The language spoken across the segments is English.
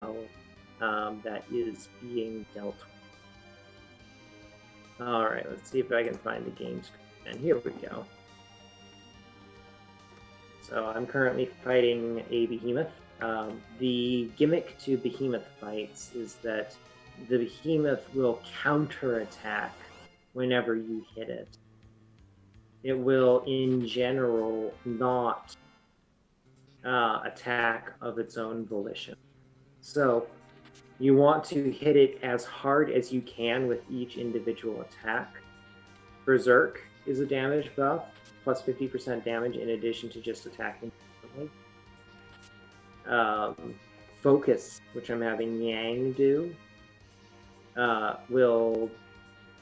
spell that is being dealt with. Alright, let's see if I can find the game screen. And here we go. So I'm currently fighting a behemoth. The gimmick to behemoth fights is that the behemoth will counterattack whenever you hit it. It will, in general, not attack of its own volition. So you want to hit it as hard as you can with each individual attack. Berserk is a damage buff, plus 50% damage in addition to just attacking. Focus, which I'm having Yang do, will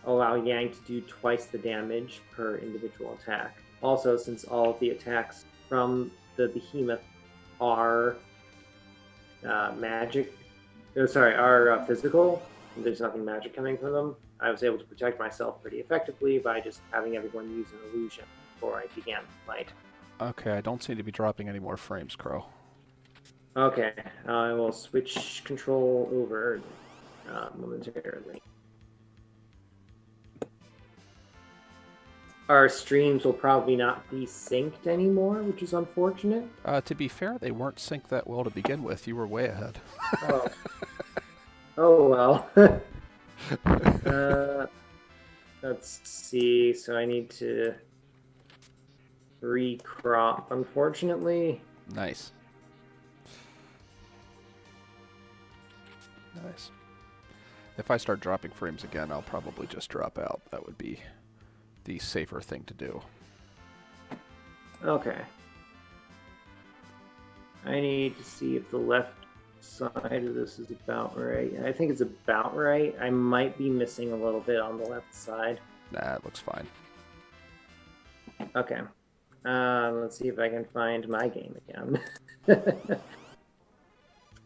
allow Yang to do twice the damage per individual attack. Also, since all of the attacks from the behemoth are physical, there's nothing magic coming from them, I was able to protect myself pretty effectively by just having everyone use an illusion before I began the fight. Okay, I don't seem to be dropping any more frames, Crow. Okay, I will switch control over momentarily. Our streams will probably not be synced anymore, which is unfortunate. To be fair, they weren't synced that well to begin with. You were way ahead. Oh, oh well. Let's see. So I need to recrop, unfortunately. Nice. Nice. If I start dropping frames again, I'll probably just drop out. That would be the safer thing to do. Okay. I need to see if the left side of this is about right. I think it's about right. I might be missing a little bit on the left side. Nah, it looks fine. Okay. Let's see if I can find my game again.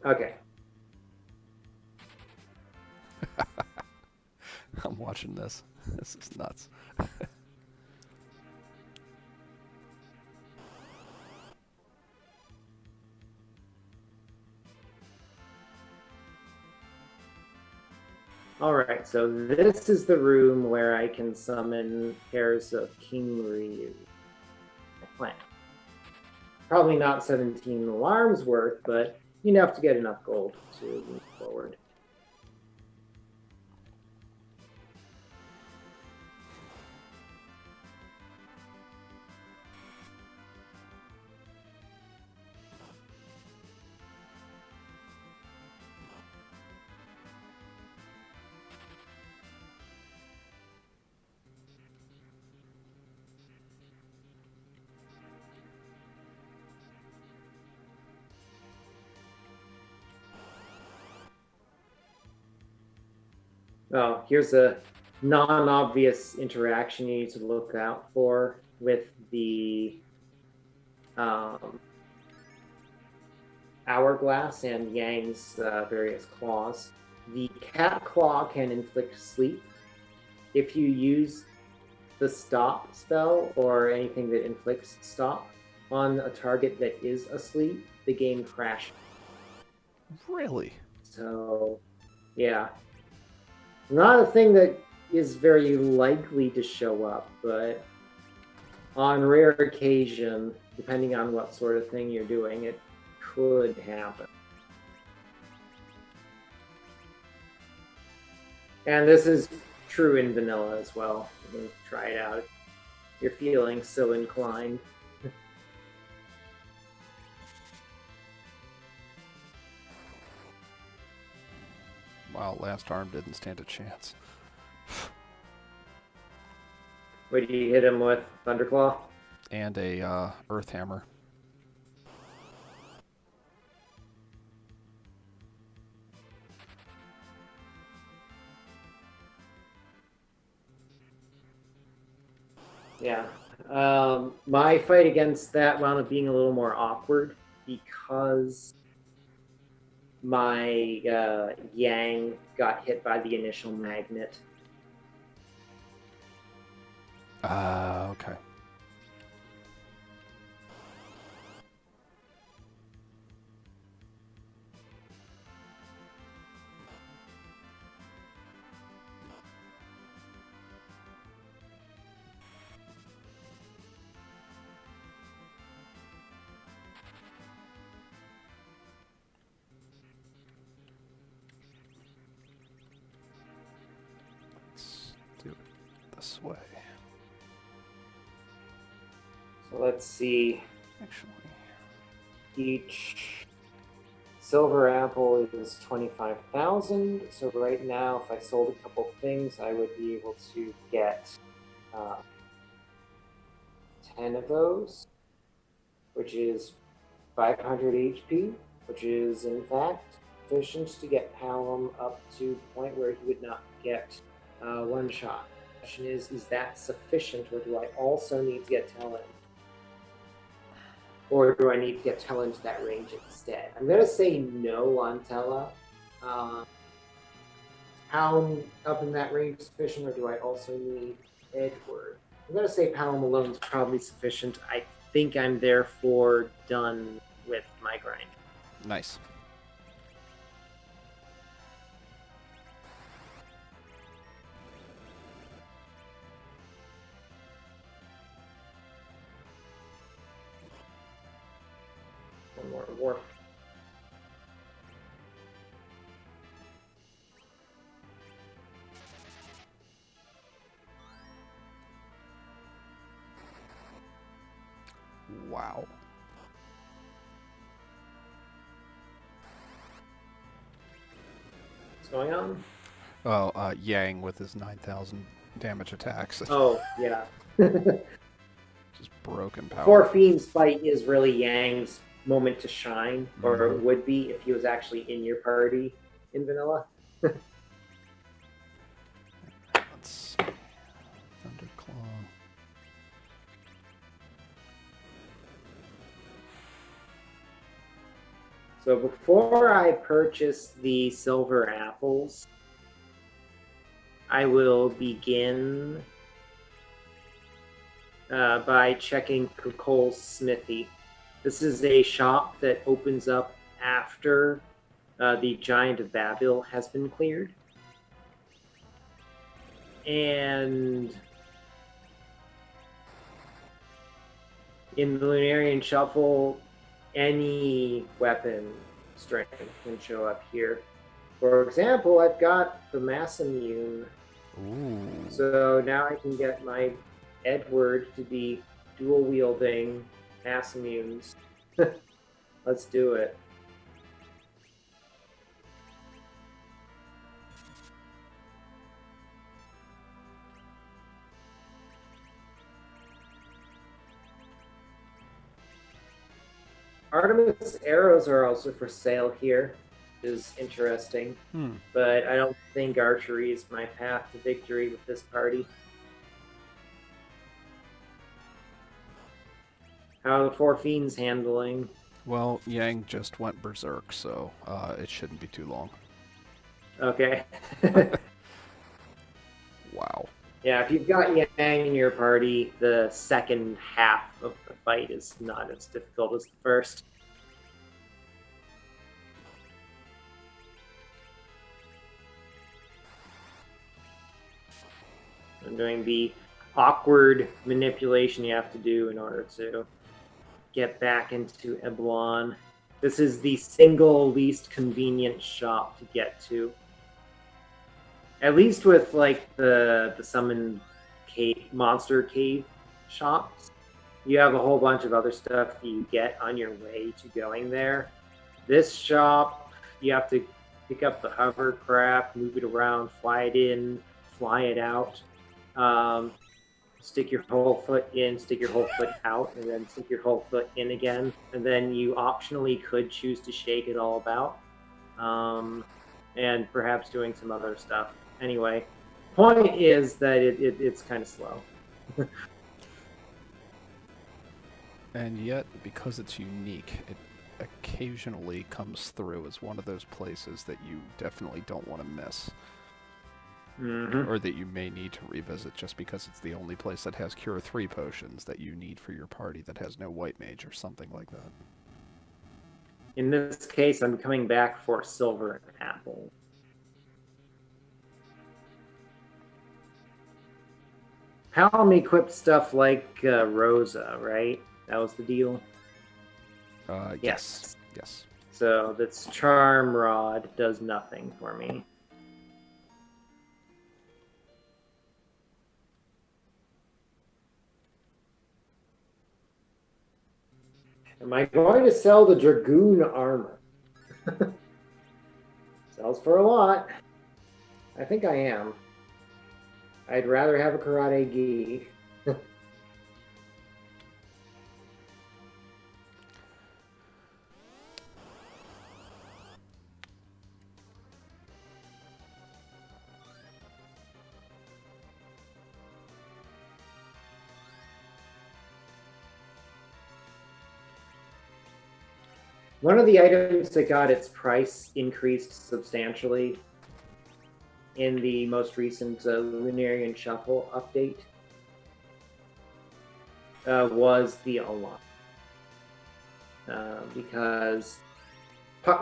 Okay. I'm watching this. This is nuts. Alright, so this is the room where I can summon pairs of King Ryu. Plan. Probably not 17 alarms worth, but enough to get enough gold to move forward. Oh, here's a non-obvious interaction you need to look out for with the hourglass and Yang's various claws. The cat claw can inflict sleep. If you use the stop spell or anything that inflicts stop on a target that is asleep, the game crashes. Really? So, yeah. Not a thing that is very likely to show up, but on rare occasion, depending on what sort of thing you're doing, it could happen. And this is true in vanilla as well. You can try it out if you're feeling so inclined. Wow, last arm didn't stand a chance. What do you hit him with? Thunderclaw? And a Earth Hammer. Yeah. My fight against that wound up being a little more awkward because my Yang got hit by the initial magnet. Okay. this way. So let's see. Actually, Each silver apple is 25,000. So right now, if I sold a couple things, I would be able to get 10 of those, which is 500 HP, which is in fact sufficient to get Palom up to the point where he would not get one shot. The question is that sufficient, or do I also need to get Talon? Or do I need to get Tella into that range instead? I'm going to say no on Tella. Palom up in that range is sufficient, or do I also need Edward? I'm going to say Palom alone is probably sufficient. I think I'm therefore done with my grind. nice. One more warp. Wow. What's going on? Well, Yang with his 9,000 damage attacks. Oh, yeah. Just broken power. Four Fiends fight is really Yang's moment to shine, or Mhm. would be if he was actually in your party in vanilla. Let's see. Thunderclaw. So before I purchase the silver apples, I will begin by checking Cole's Smithy. This is a shop that opens up after the Giant of Babil has been cleared. And in the Lunarian Shuffle, any weapon strength can show up here. For example, I've got the Mass Immune. Ooh. So now I can get my Edward to be dual wielding Mass Immunes. Let's do it. Artemis arrows are also for sale here, which is interesting. But I don't think archery is my path to victory with this party. How are the Four Fiends handling? Well, Yang just went berserk, so it shouldn't be too long. Okay. Wow. Yeah, if you've got Yang in your party, the second half of the fight is not as difficult as the first. I'm doing the awkward manipulation you have to do in order to get back into Eblon. This is the single least convenient shop to get to. At least with like the summon cave, monster cave shops, you have a whole bunch of other stuff that you get on your way to going there. This shop, you have to pick up the hovercraft, move it around, fly it in, fly it out. Stick your whole foot in, stick your whole foot out, and then stick your whole foot in again. And then you optionally could choose to shake it all about, and perhaps doing some other stuff. Anyway, point is that it's kind of slow. And yet, because it's unique, it occasionally comes through as one of those places that you definitely don't want to miss. Mm-hmm. Or that you may need to revisit just because it's the only place that has Cure 3 potions that you need for your party that has no white mage or something like that. In this case, I'm coming back for silver and apple. Palom equipped stuff like Rosa, right? That was the deal? Yes. Yes. So that's Charm Rod does nothing for me. Am I going to sell the Dragoon armor? Sells for a lot. I think I am. I'd rather have a karate gi. One of the items that got its price increased substantially in the most recent Lunarian Shuffle update was the alarm. Because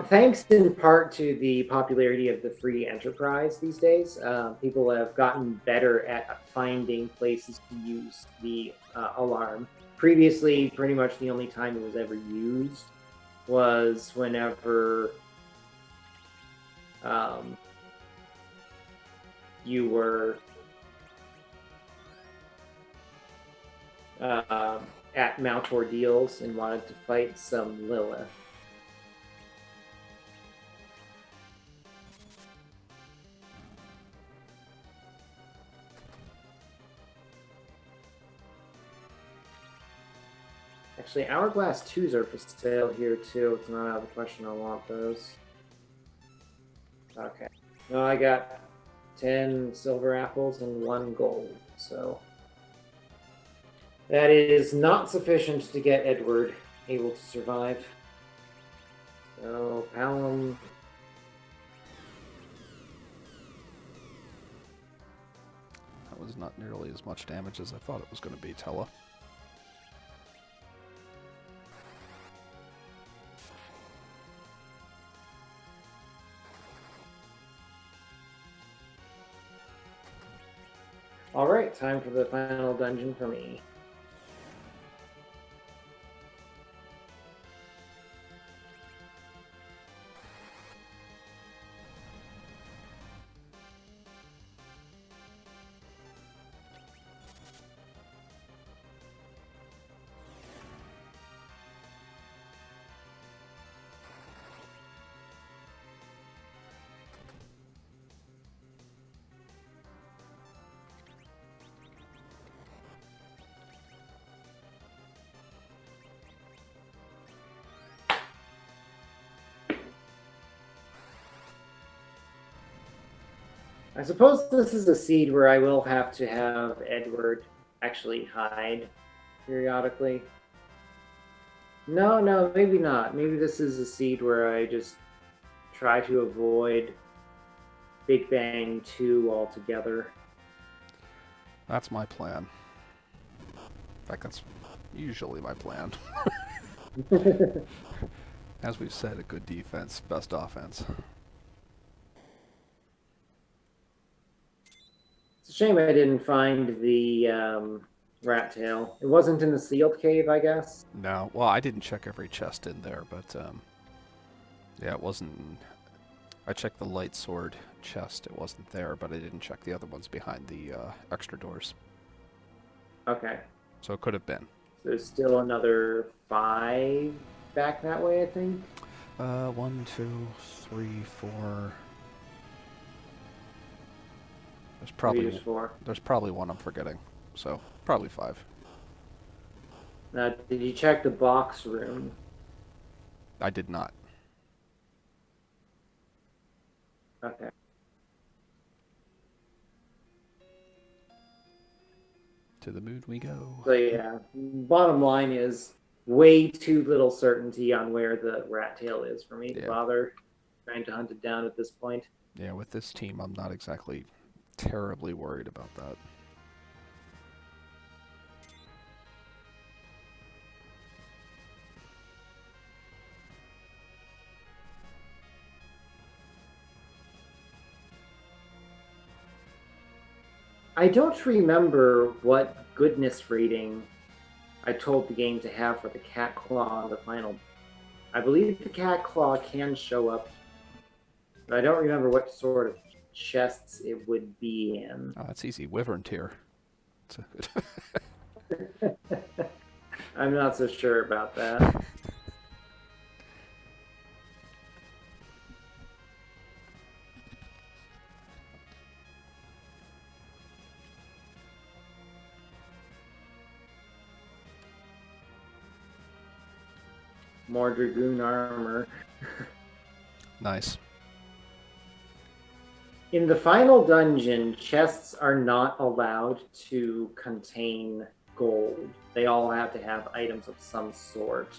thanks in part to the popularity of the free enterprise these days, people have gotten better at finding places to use the alarm. Previously, pretty much the only time it was ever used was whenever you were at Mount Ordeals and wanted to fight some Lilith. Actually, Hourglass 2s are for sale here too. It's not out of the question I want those. Okay. No, I got 10 silver apples and 1 gold, so that is not sufficient to get Edward able to survive. So, Palom. That was not nearly as much damage as I thought it was going to be, Tella. Alright, time for the final dungeon for me. I suppose this is a seed where I will have to have Edward actually hide periodically. No, maybe not. Maybe this is a seed where I just try to avoid Big Bang 2 altogether. That's my plan. In fact, that's usually my plan. As we've said, a good defense, best offense. It's a shame I didn't find the rat tail. It wasn't in the sealed cave, I guess. No, well, I didn't check every chest in there, but yeah, it wasn't. I checked the light sword chest. It wasn't there, but I didn't check the other ones behind the extra doors. Okay. So it could have been. So there's still another 5 back that way, I think. 1, 2, 3, 4. There's probably 4. There's probably one I'm forgetting. So probably 5. Now, did you check the box room? I did not. Okay. To the moon we go. So yeah, bottom line is way too little certainty on where the rat tail is for me to bother trying to hunt it down at this point. Yeah, with this team, I'm not exactly terribly worried about that. I don't remember what goodness rating I told the game to have for the cat claw on the final. I believe the cat claw can show up, but I don't remember what sort of chests it would be in. Oh, that's easy. Wyvern tier. I'm not so sure about that. more dragoon armor. Nice. In the final dungeon, chests are not allowed to contain gold. They all have to have items of some sort.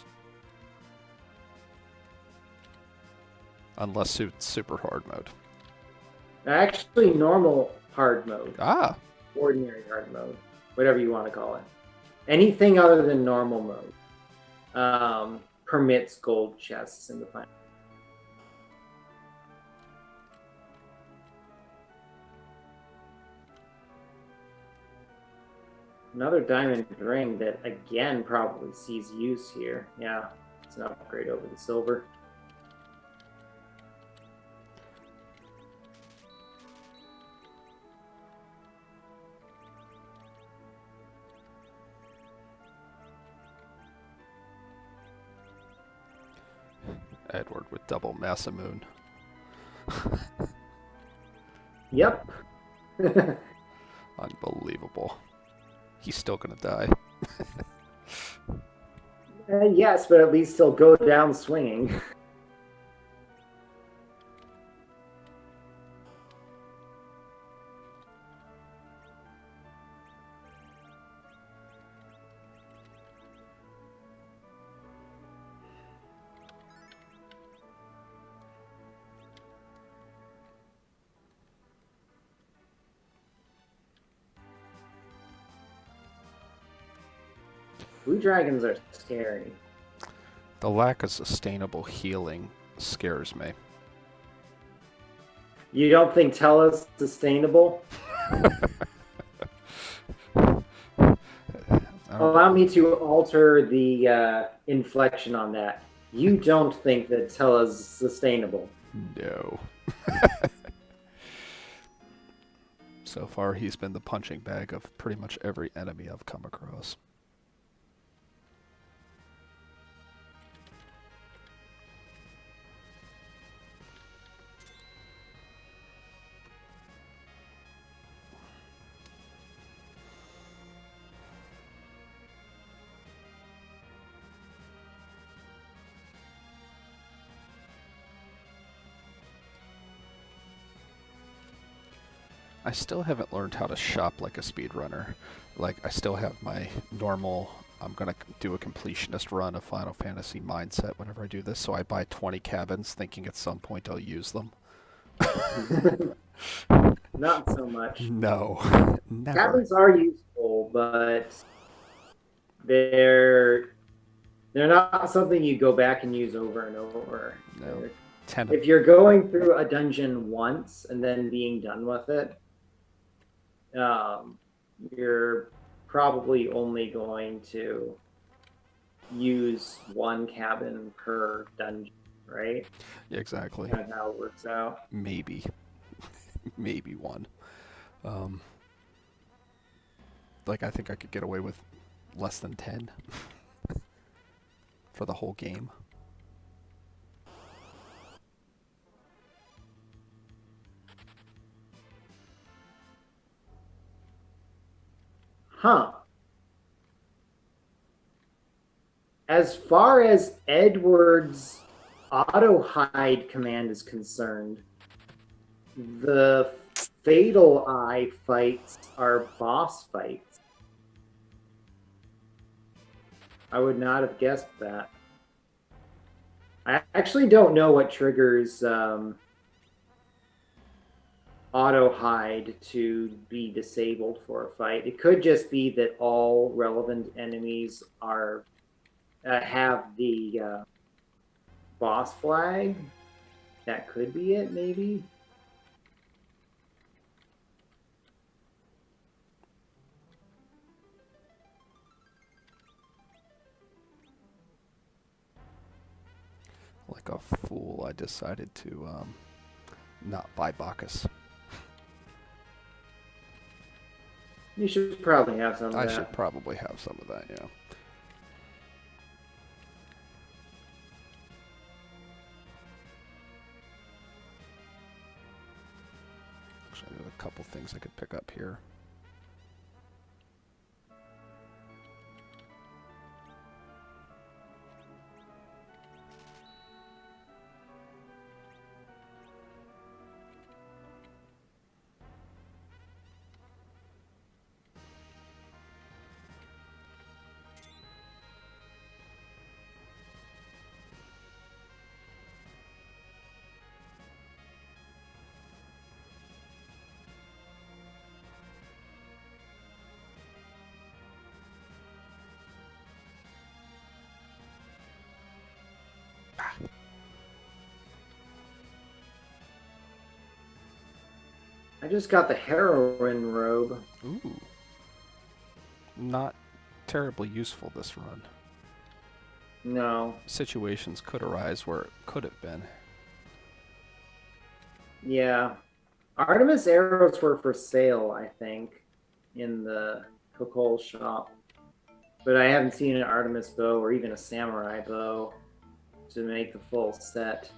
Unless it's super hard mode. Actually, normal hard mode. Ah. Ordinary hard mode. Whatever you want to call it. Anything other than normal mode permits gold chests in the final. Another diamond ring that, again, probably sees use here. Yeah, it's an upgrade over the silver. Edward with double Masamune. Yep. Unbelievable. He's still gonna die. Yes, but at least he'll go down swinging. Blue dragons are scary. The lack of sustainable healing scares me. You don't think Tella's sustainable? Allow me to alter the inflection on that. You don't think that Tella's sustainable? No. So far, he's been the punching bag of pretty much every enemy I've come across. I still haven't learned how to shop like a speedrunner. Like, I still have my normal, I'm going to do a completionist run of Final Fantasy mindset whenever I do this, so I buy 20 cabins thinking at some point I'll use them. Not so much. No, never. Cabins are useful, but they're not something you go back and use over and over. No. If you're going through a dungeon once and then being done with it, you're probably only going to use one cabin per dungeon, right? Yeah, exactly. That's kind of how it works out. Maybe. Maybe one. Like, I think I could get away with less than 10 for the whole game. Huh. As far as Edward's auto hide command is concerned, the Fatal Eye fights are boss fights. I would not have guessed that. I actually don't know what triggers auto hide to be disabled for a fight. It could just be that all relevant enemies are have the boss flag. That could be it, maybe. Like a fool, I decided to not buy Bacchus. You should probably have some of that. I should probably have some of that, yeah. Actually, there's a couple things I could pick up here. I just got the heroin robe. Ooh. Not terribly useful this run. No. Situations could arise where it could have been. Yeah. Artemis arrows were for sale, I think, in the Kokol shop. But I haven't seen an Artemis bow or even a samurai bow to make the full set.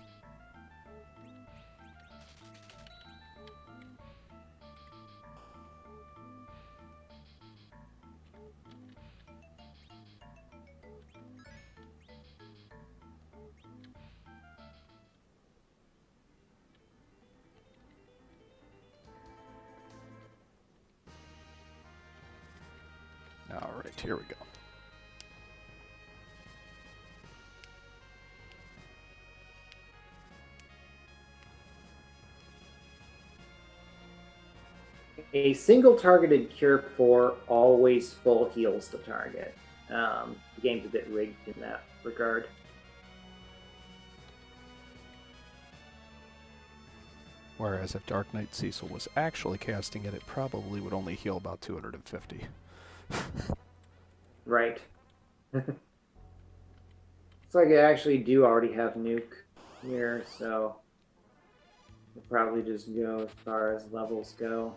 Alright, here we go. A single targeted cure 4 always full heals the target. The game's a bit rigged in that regard. Whereas if Dark Knight Cecil was actually casting it, it probably would only heal about 250. Right. Looks like I actually do already have nuke here, so we'll probably just go as far as levels go.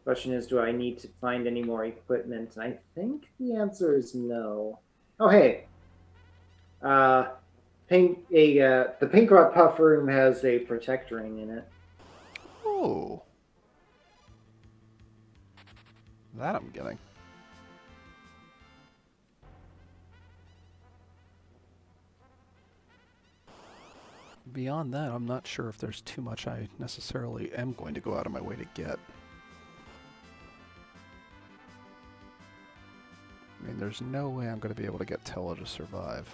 Question is, do I need to find any more equipment? And I think the answer is no. Oh, hey. The pink rot puff room has a protect ring in it. Oh. That I'm getting. Beyond that, I'm not sure if there's too much I necessarily am going to go out of my way to get. I mean, there's no way I'm going to be able to get Tella to survive.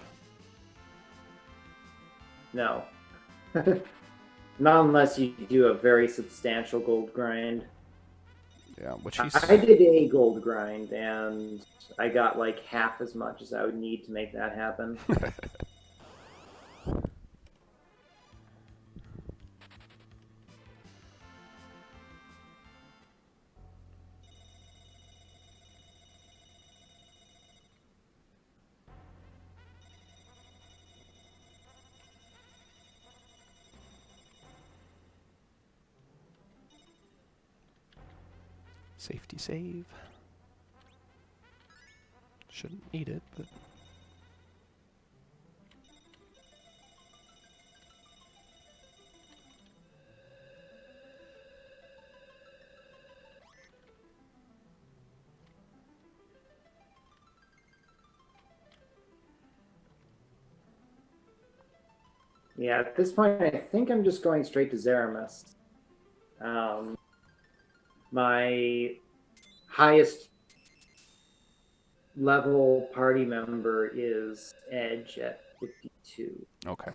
No. Not unless you do a very substantial gold grind. Yeah, which he's... I did a gold grind, and I got like half as much as I would need to make that happen. Safety save. Shouldn't need it, but... Yeah, at this point, I think I'm just going straight to Zeramis. My highest level party member is Edge at 52. Okay.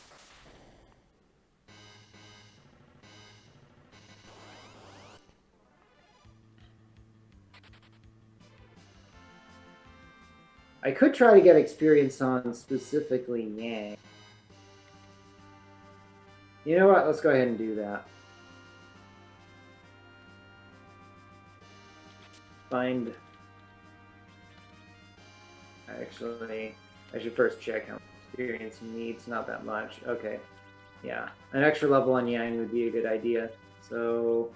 I could try to get experience on specifically Yang. You know what? Let's go ahead and do that. Find... Actually, I should first check how much experience he needs. Not that much. Okay. Yeah. An extra level on Yang would be a good idea. So...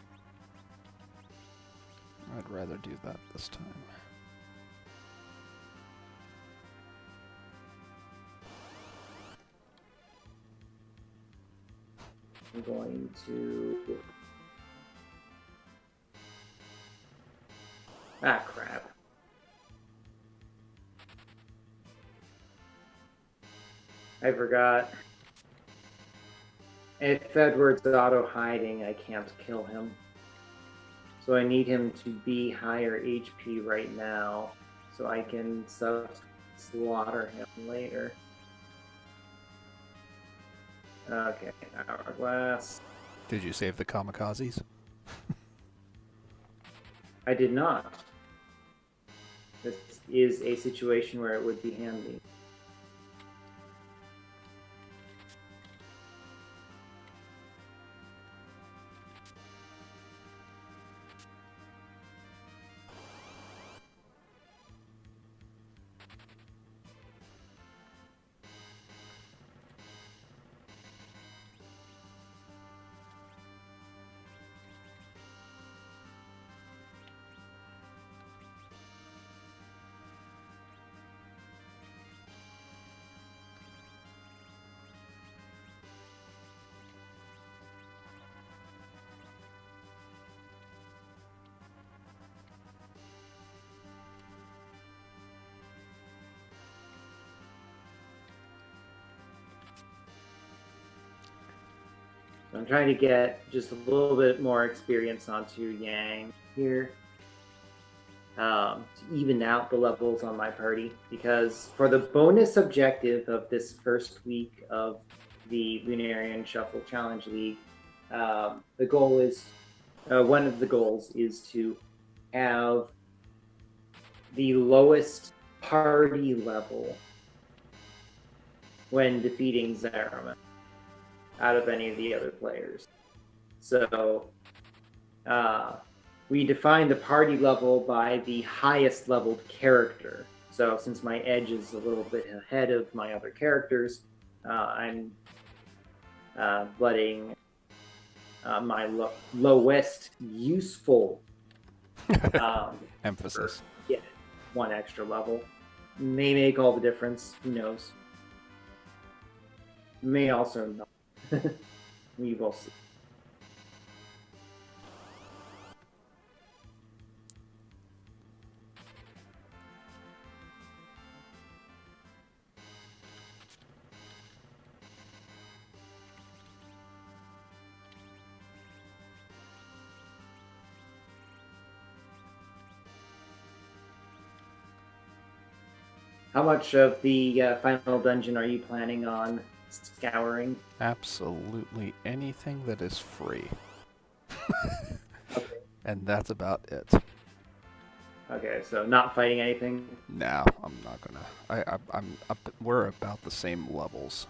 I'd rather do that this time. I'm going to... Ah, crap. I forgot. If Edward's auto-hiding, I can't kill him. So I need him to be higher HP right now, so I can slaughter him later. Okay, Hourglass. Did you save the kamikazes? I did not. This is a situation where it would be handy. I'm trying to get just a little bit more experience onto Yang here. To even out the levels on my party, because for the bonus objective of this first week of the Lunarian Shuffle Challenge League, the goal is one of the goals is to have the lowest party level when defeating Zeraman out of any of the other players. So we define the party level by the highest leveled character. So since my edge is a little bit ahead of my other characters, I'm letting my lowest useful emphasis get one extra level. May make all the difference. Who knows? May also not. We will see. How much of the final dungeon are you planning on scouring? absolutely anything that is free. Okay. And that's about it. Okay, so not fighting anything. No, I'm not gonna. I'm up. We're about the same levels.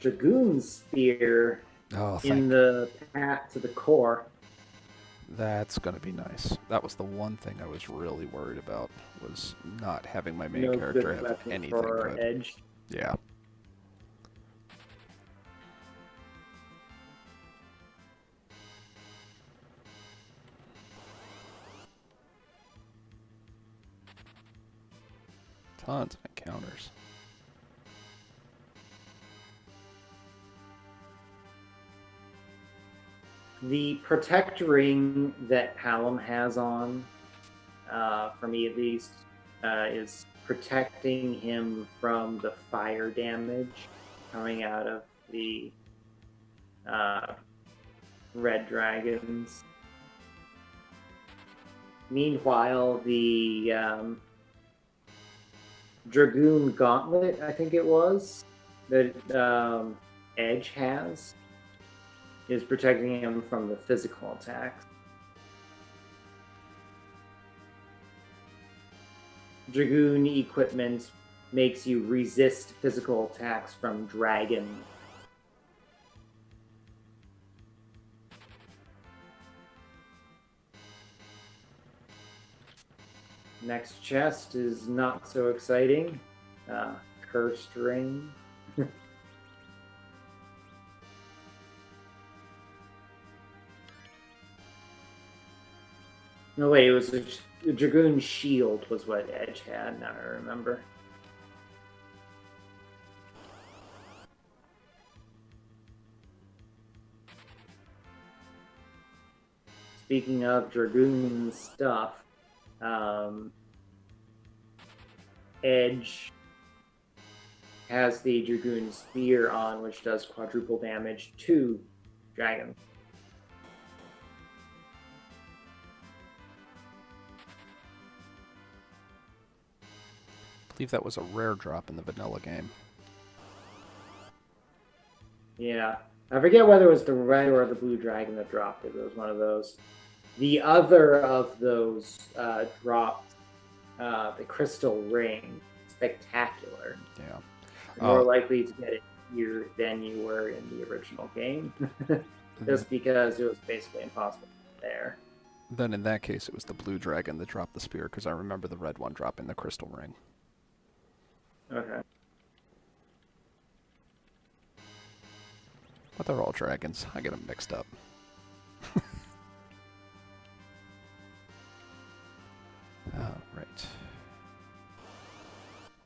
Dragoon Spear Oh, in the path to the core. That's gonna be nice. That was the one thing I was really worried about, was not having my main No character good have weapon anything for good. edge. Yeah. Tons of encounters. The protect ring that Hallam has on, for me at least, is protecting him from the fire damage coming out of the red dragons. Meanwhile, the Dragoon Gauntlet, I think it was, that Edge has, is protecting him from the physical attacks. Dragoon equipment makes you resist physical attacks from dragon. Next chest is not so exciting. Cursed ring. No, wait, it was a Dragoon shield was what Edge had, now I remember. Speaking of Dragoon stuff, Edge has the Dragoon Spear on, which does quadruple damage to dragons. I believe that was a rare drop in the vanilla game. Yeah. I forget whether it was the red or the blue dragon that dropped it. It was one of those. The other of those dropped the crystal ring. Spectacular. Yeah. You're more likely to get it here than you were in the original game. Just because it was basically impossible there. Then in that case, it was the blue dragon that dropped the spear, because I remember the red one dropping the crystal ring. Okay. But they're all dragons. I get them mixed up. Right.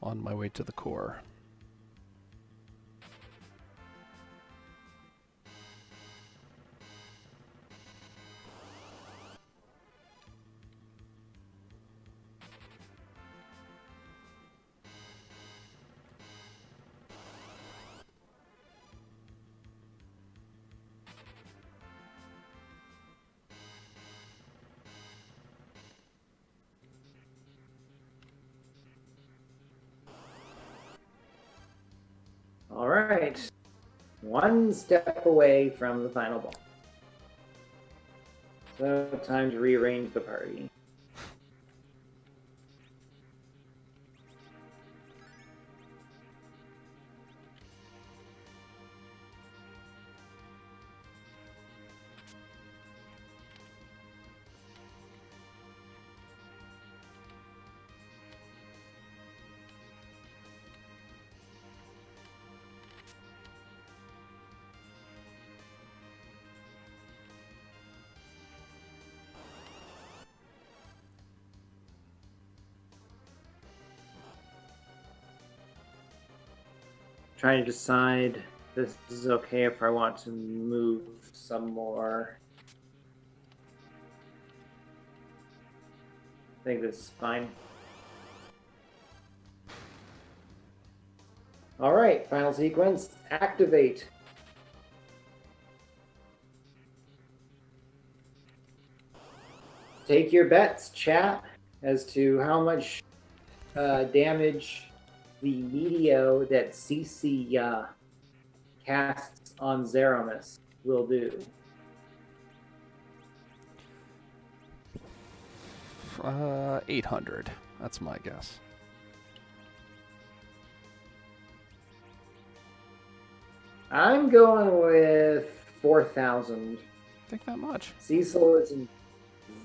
On my way to the core. right. One step away from the final ball. So time to rearrange the party. Trying to decide if this is okay if I want to move some more. I think this is fine. All right, final sequence, activate. Take your bets, chat, as to how much damage the Meteo that CC casts on Zeramis will do. 800. That's my guess. I'm going with 4,000. Think that much. Cecil isn't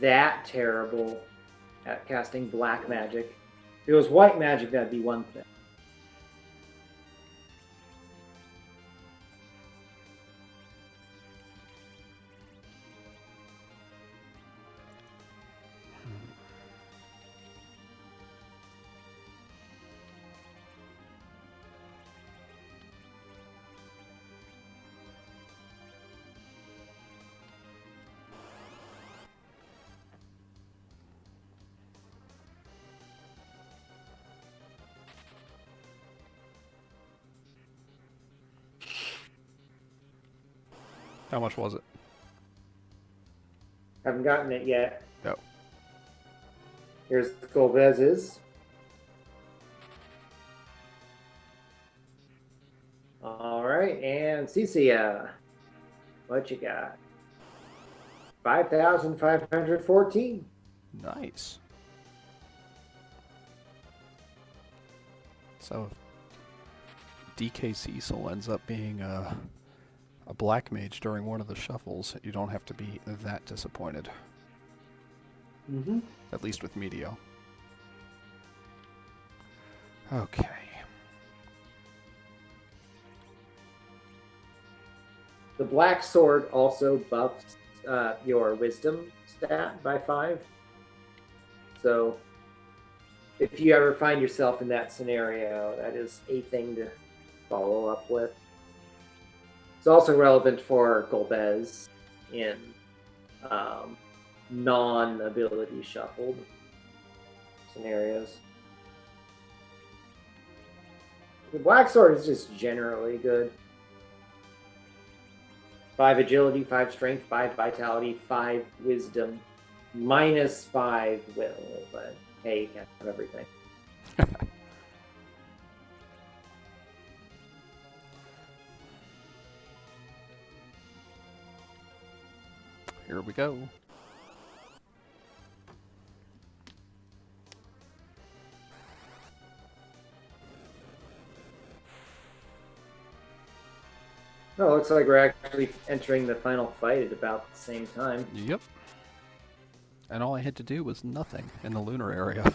that terrible at casting black magic. If it was white magic, that'd be one thing. How much was it? Haven't gotten it yet. No. Here's Golbez's. All right, and Cicia, what you got? 5,514. Nice. So, DK Cecil ends up being a black mage during one of the shuffles. You don't have to be that disappointed. Mm-hmm. At least with Meteo. Okay. The black sword also buffs your wisdom stat by 5. So if you ever find yourself in that scenario, that is a thing to follow up with. It's also relevant for Golbez in non-ability shuffled scenarios. The black sword is just generally good. 5 agility, 5 strength, 5 vitality, 5 wisdom, minus 5 will, but hey, you can't have everything. Here we go. Oh, looks like we're actually entering the final fight at about the same time. Yep. And all I had to do was nothing in the lunar area.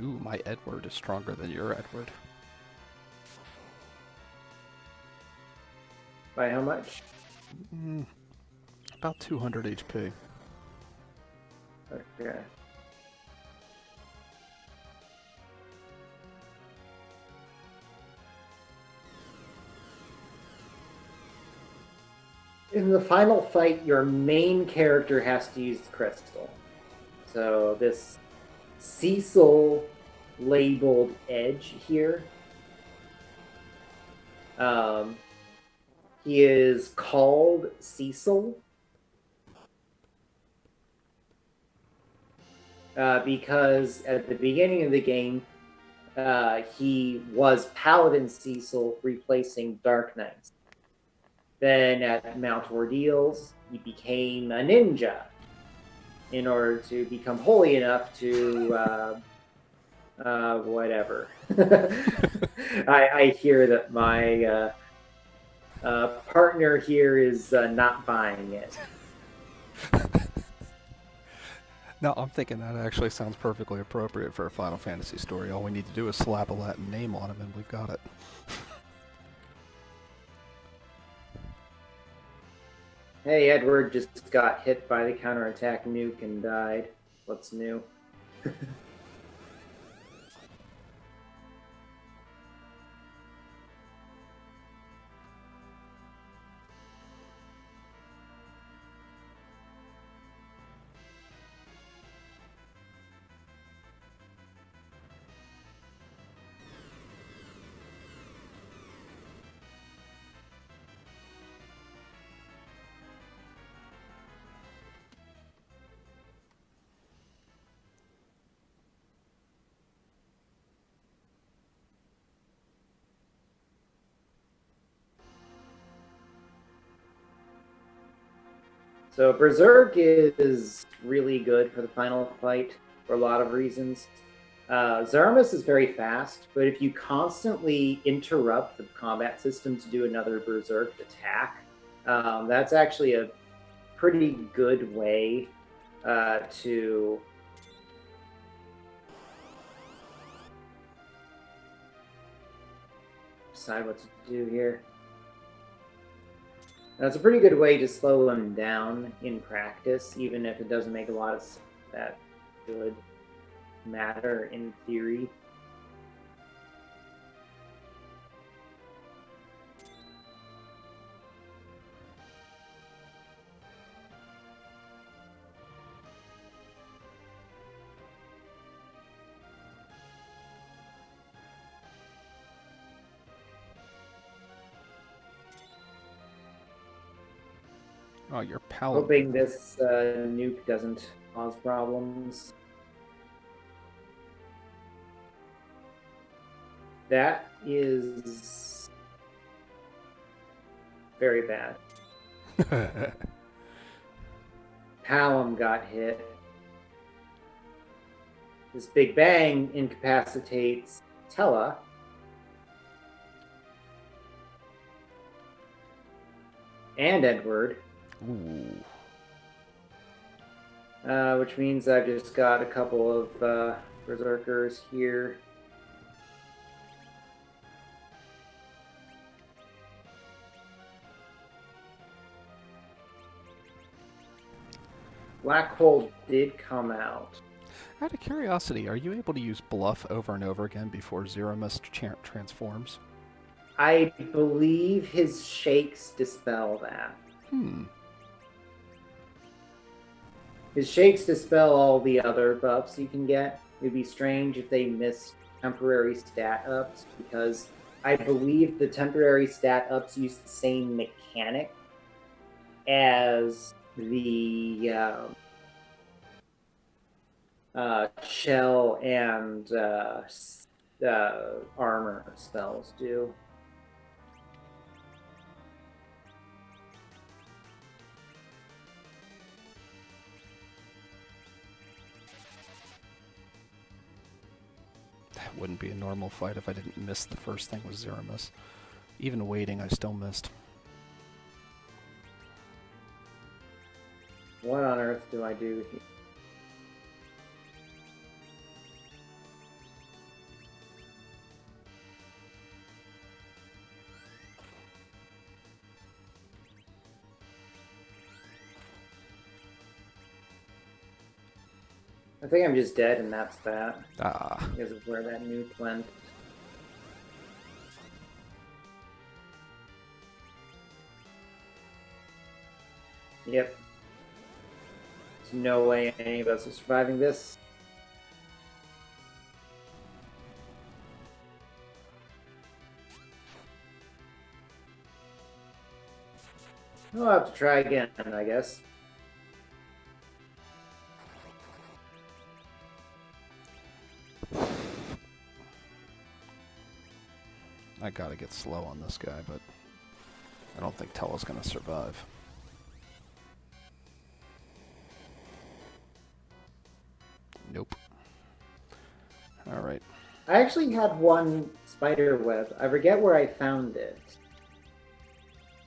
Ooh, my Edward is stronger than your Edward. By how much? About 200 HP. Okay. In the final fight, your main character has to use the crystal. So this Cecil labeled edge here. He is called Cecil. because at the beginning of the game, he was Paladin Cecil replacing Dark Knights. Then at Mount Ordeals, he became a ninja in order to become holy enough to whatever. I hear that my partner here is not buying it. No, I'm thinking that actually sounds perfectly appropriate for a Final Fantasy story. All we need to do is slap a Latin name on him and we've got it. Hey, Edward just got hit by the counterattack nuke and died. What's new? So Berserk is really good for the final fight for a lot of reasons. Zaramus is very fast, but if you constantly interrupt the combat system to do another Berserk attack, that's actually a pretty good way to decide what to do here. That's a pretty good way to slow them down in practice, even if it doesn't make a lot of sense. That should matter in theory. Oh, your paladin. Hoping this nuke doesn't cause problems. That is very bad. Hallam got hit. This Big Bang incapacitates Tella. And Edward. Ooh. Which means I've just got a couple of Berserkers here. Black Hole did come out. Out of curiosity, are you able to use Bluff over and over again before Zero Mist transforms? I believe his shakes dispel that. His shakes dispel all the other buffs you can get. It'd be strange if they missed temporary stat ups, because I believe the temporary stat ups use the same mechanic as the shell and armor spells do. That wouldn't be a normal fight if I didn't miss the first thing with Zeramus. Even waiting, I still missed. What on earth do I do here? I think I'm just dead, and that's that. Ah. Because of where that nuke went. Yep. There's no way any of us are surviving this. I'll have to try again, I guess. gotta get slow on this guy, but I don't think Tella's gonna survive. Nope. Alright. I actually had one spider web. I forget where I found it.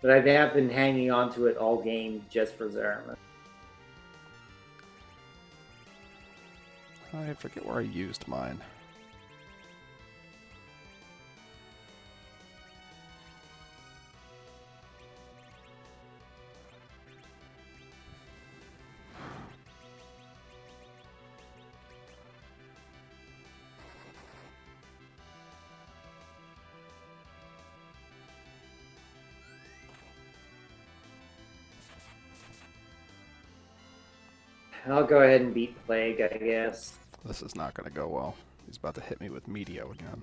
But I have been hanging on to it all game just for Zerma. I forget where I used mine. I'll go ahead and beat Plague, I guess. This is not going to go well. He's about to hit me with Meteo again.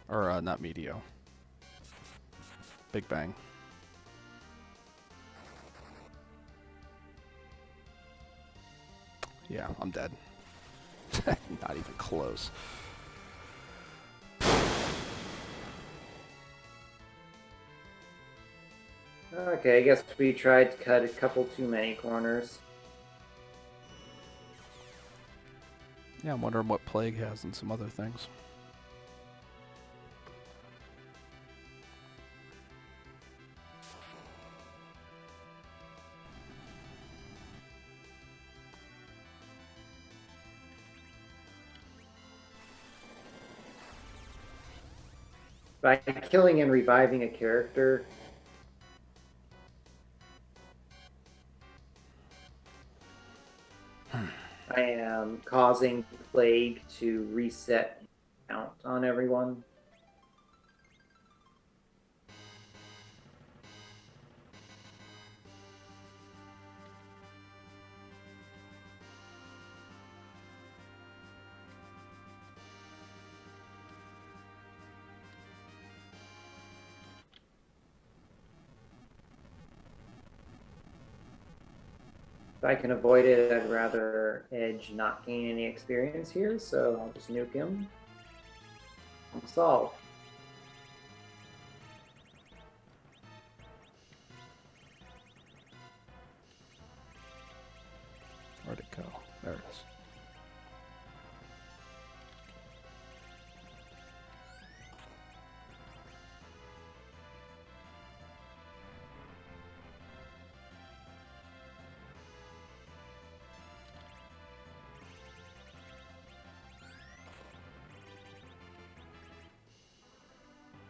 Or, not Meteo. Big Bang. Yeah, I'm dead. Not even close. Okay, I guess we tried to cut a couple too many corners. Yeah, I'm wondering what Plague has and some other things. By killing and reviving a character, I am causing Plague to reset count on everyone. If I can avoid it, I'd rather Edge not gain any experience here, so I'll just nuke him. Solve. Where'd it go? There it is.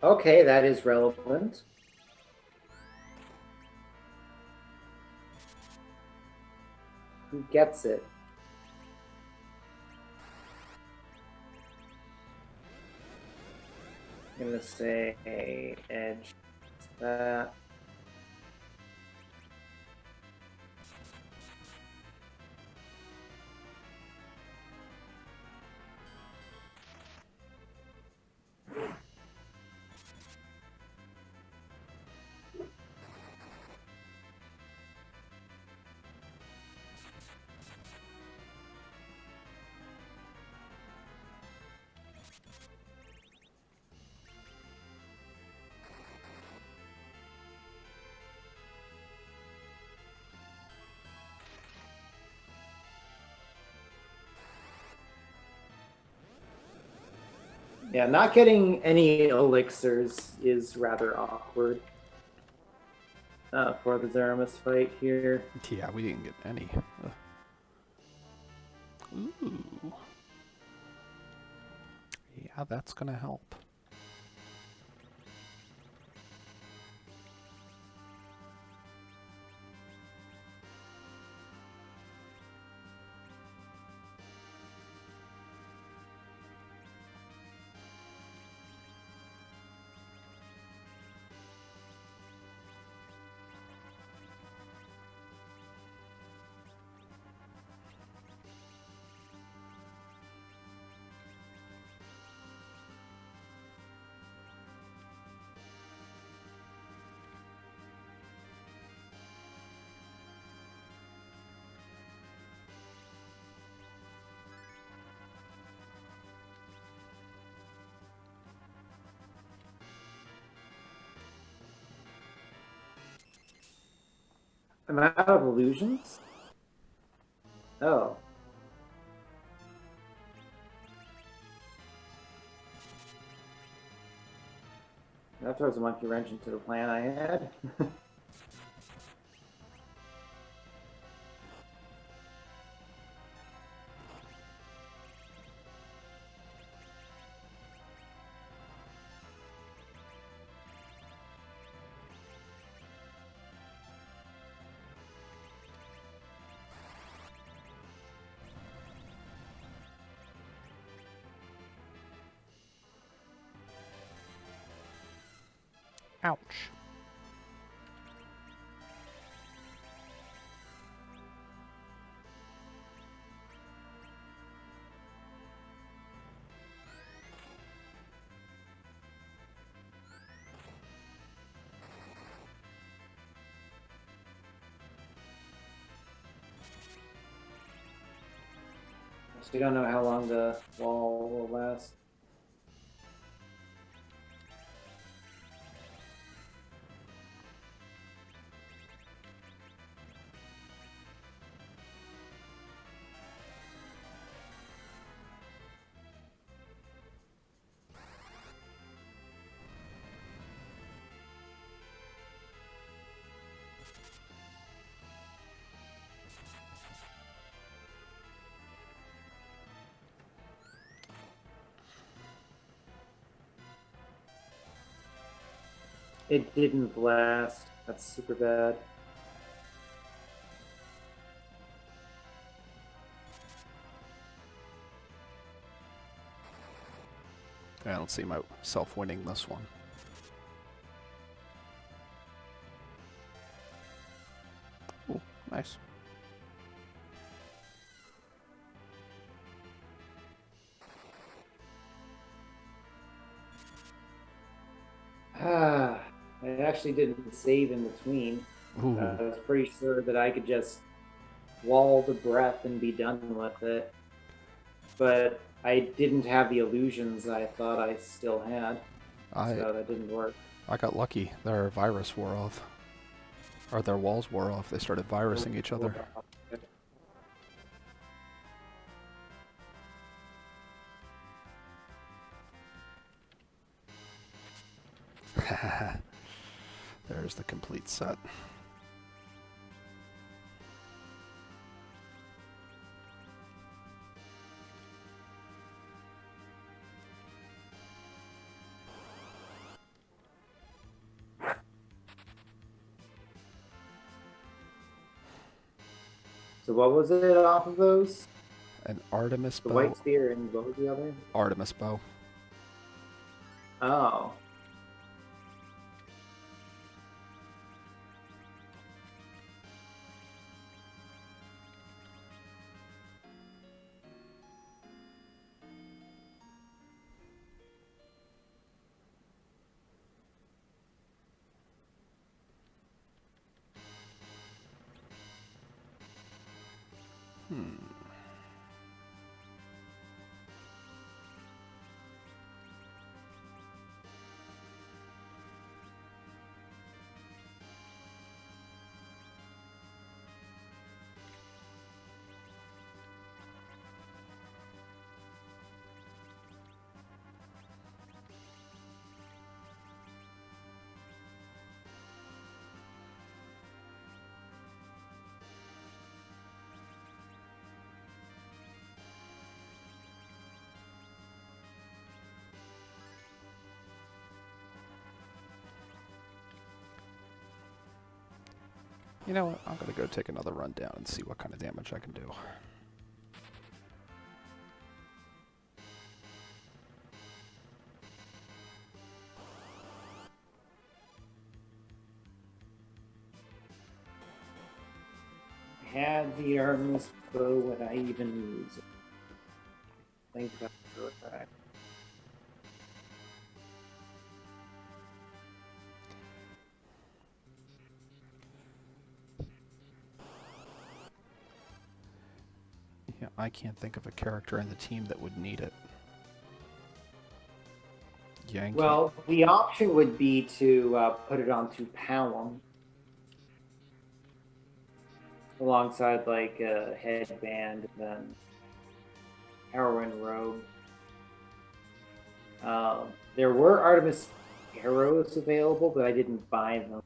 Okay, that is relevant. Who gets it? I'm gonna say Edge. That. Yeah, not getting any elixirs is rather awkward for the Zeramis fight here. Yeah, we didn't get any. Ooh. Yeah, that's gonna help. I'm out of illusions? Oh. That throws a monkey wrench into the plan I had. Ouch. So we don't know how long the wall will last. It didn't blast. That's super bad. I don't see myself winning this one. Ooh, nice. I actually didn't save in between. Ooh. I was pretty sure that I could just wall the breath and be done with it. But I didn't have the illusions I thought I still had. So that didn't work. I got lucky. Their virus wore off. Or their walls wore off. They started virusing each other. There's the complete set. So what was it off of those? An Artemis The bow. white spear and what was the other? Artemis bow. Oh. You know what? I'm gonna go take another run down and see what kind of damage I can do. Had the Artemis bow, would I even use it? I think that's correct. Yeah, I can't think of a character in the team that would need it. Yankee. Well, the option would be to put it onto Palom. alongside like a headband and then heroin robe. There were Artemis arrows available, but I didn't buy them.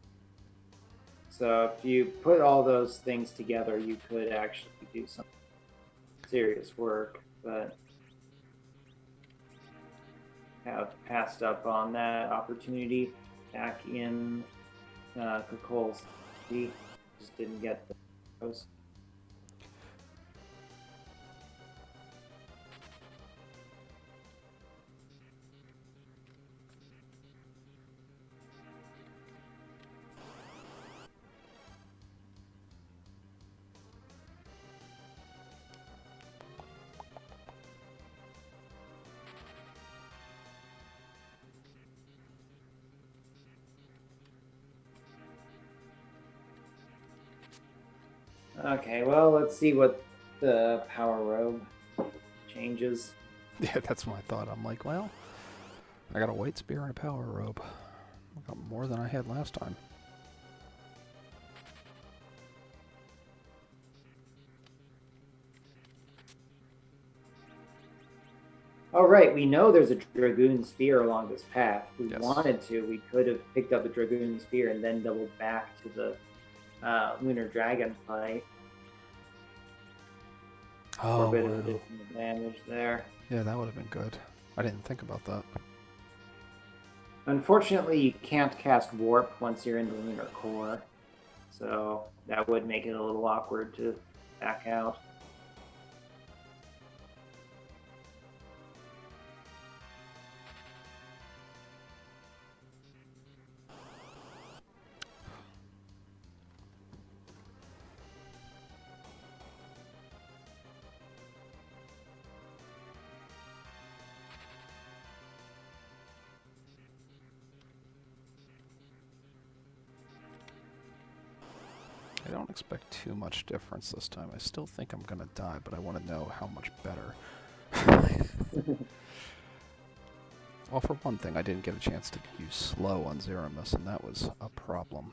So if you put all those things together, you could actually do some serious work, but have passed up on that opportunity back in Kukul's city. Just didn't get those. Okay, well, let's see what the power robe changes. Yeah, that's my thought. I'm like, well, I got a white spear and a power robe. I got more than I had last time. All right, we know there's a Dragoon Spear along this path. If we Yes. wanted to, we could have picked up the Dragoon Spear and then doubled back to the Lunar Dragon fight. For a bit of additional damage there. Yeah, that would have been good. I didn't think about that. Unfortunately, you can't cast Warp once you're in the Lunar Core, so that would make it a little awkward to back out. I don't expect too much difference this time. I still think I'm gonna die, but I want to know how much better. Well, for one thing, I didn't get a chance to use slow on Zeramus, and that was a problem.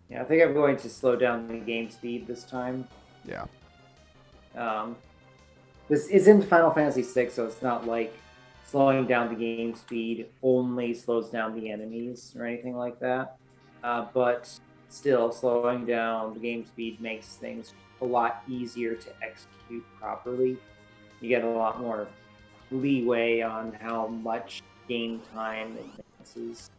Yeah, I think I'm going to slow down the game speed this time. Yeah. This isn't Final Fantasy VI, so it's not like slowing down the game speed only slows down the enemies or anything like that. But still, slowing down the game speed makes things a lot easier to execute properly. You get a lot more leeway on how much game time advances.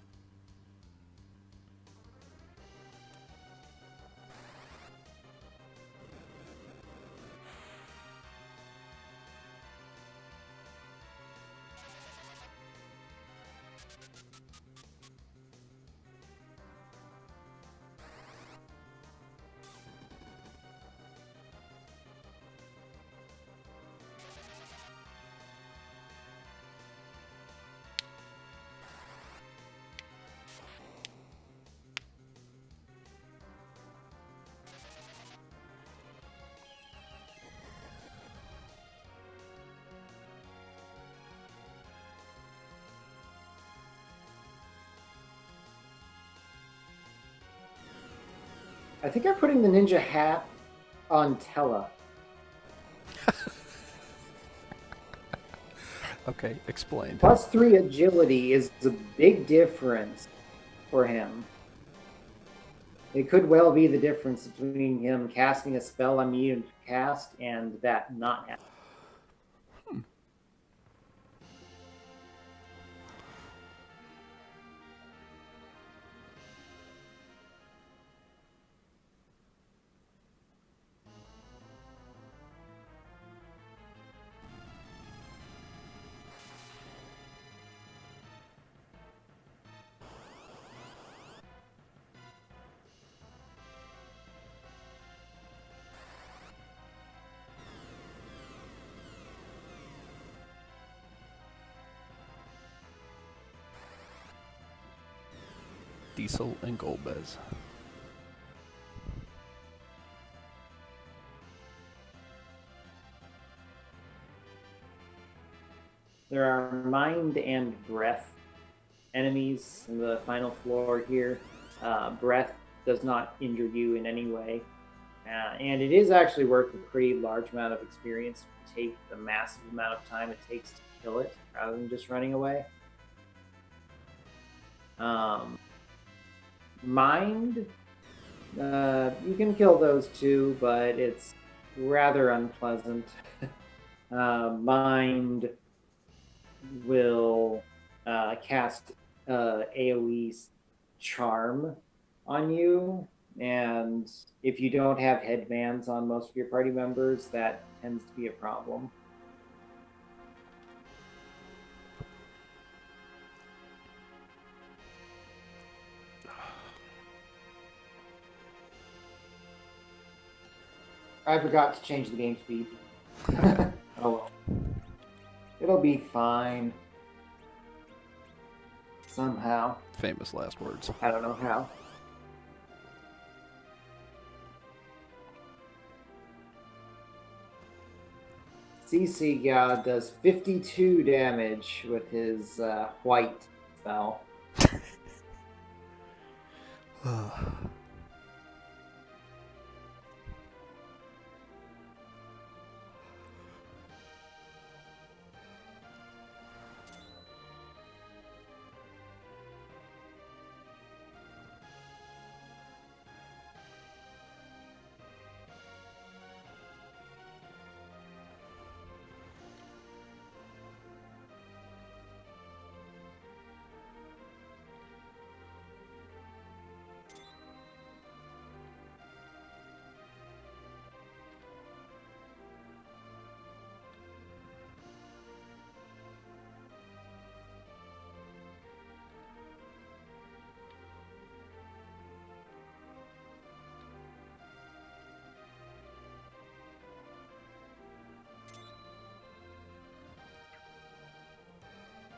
I think I'm putting the ninja hat on Tella. Okay, explained. +3 agility is a big difference for him. It could well be the difference between him casting a spell I'm immune to cast and that not happening. Diesel and Golbez. There are mind and breath enemies in the final floor here. Breath does not injure you in any way. And it is actually worth a pretty large amount of experience to take the massive amount of time it takes to kill it rather than just running away. Mind, you can kill those too, but it's rather unpleasant. Mind will cast AoE charm on you, and if you don't have headbands on most of your party members, that tends to be a problem. I forgot to change the game speed. Oh well. It'll be fine. Somehow. Famous last words. I don't know how. CC God does 52 damage with his white spell.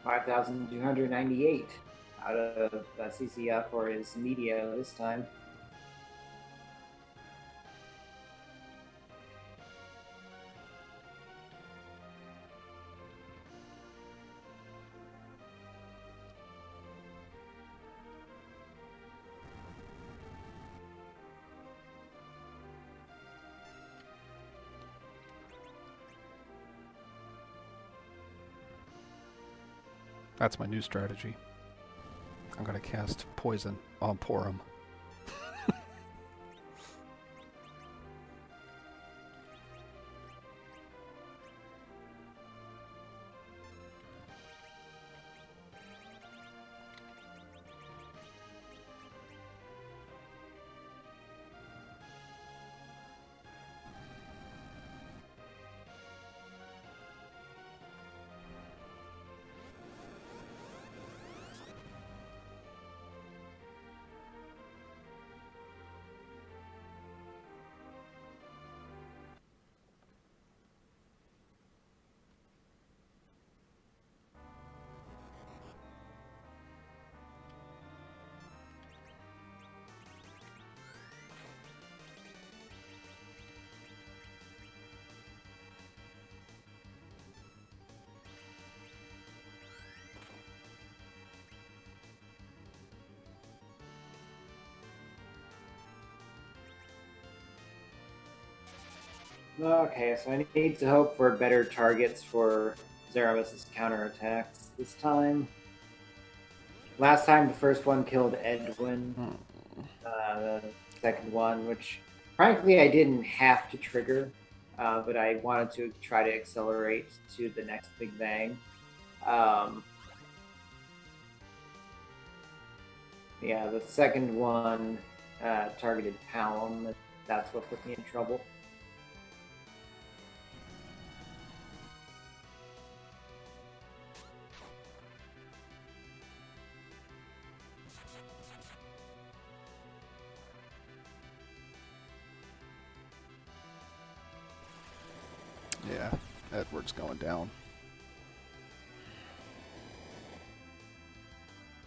5,298 out of CCF for his media this time. That's my new strategy. I'm gonna cast poison on Porum. Okay, so I need to hope for better targets for Zeramus's counterattacks this time. Last time, the first one killed Edwin. The second one, which frankly I didn't have to trigger, but I wanted to try to accelerate to the next Big Bang. Yeah, the second one targeted Palom, and that's what put me in trouble. Yeah, Edward's going down.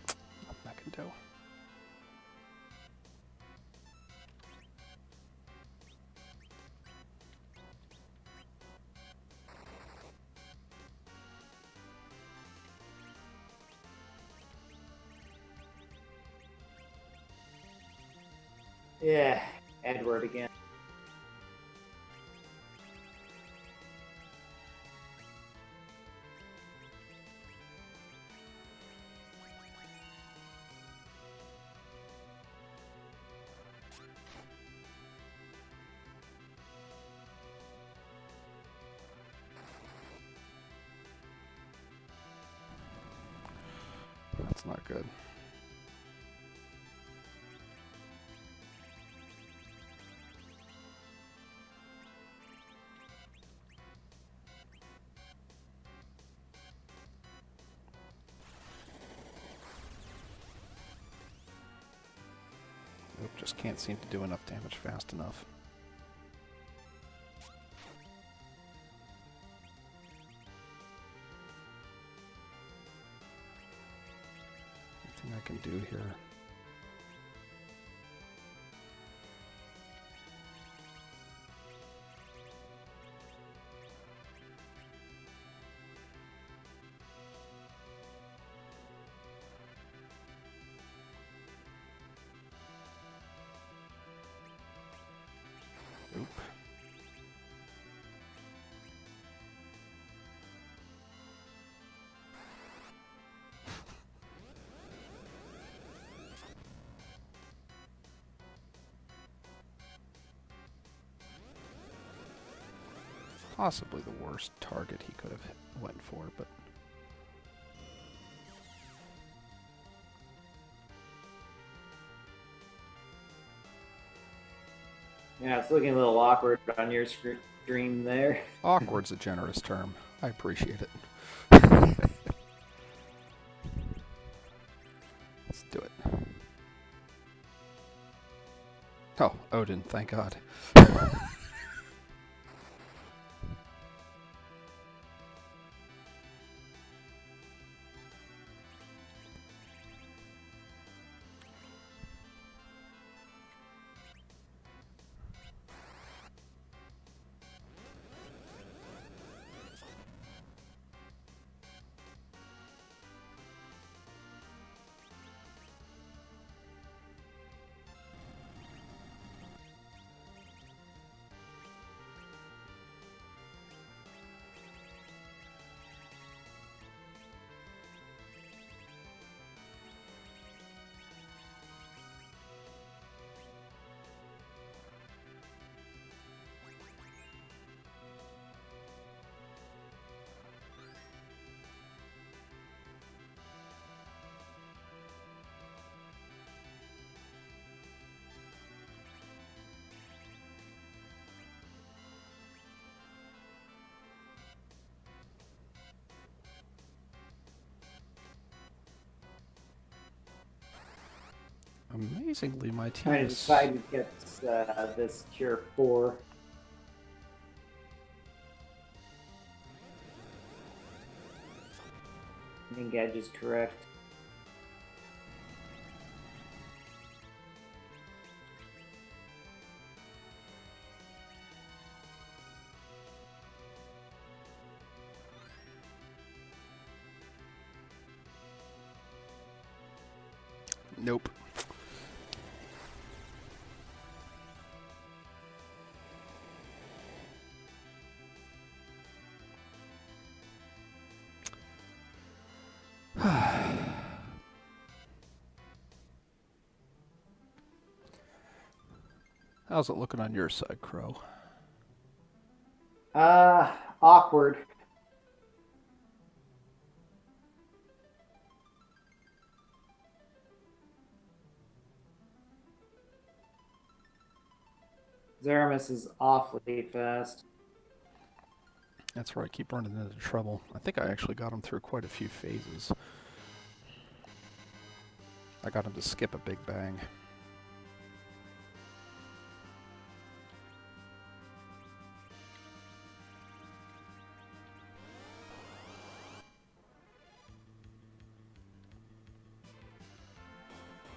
Nothing I can do. Yeah, Edward again. That's not good. Nope, just can't seem to do enough damage fast enough. Nothing I can do here. Oop. Possibly the worst target he could have went for, but Yeah, it's looking a little awkward on your screen there. awkward's a generous term. I appreciate it. Let's do it. Oh, Odin, thank God. Amazingly, my team Trying to is... decide who gets this cure 4. I think Edge is correct. Nope. How's it looking on your side, Crow? Awkward. Zeramis is awfully fast. That's where I keep running into trouble. I think I actually got him through quite a few phases. I got him to skip a big bang.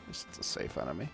It's a safe enemy.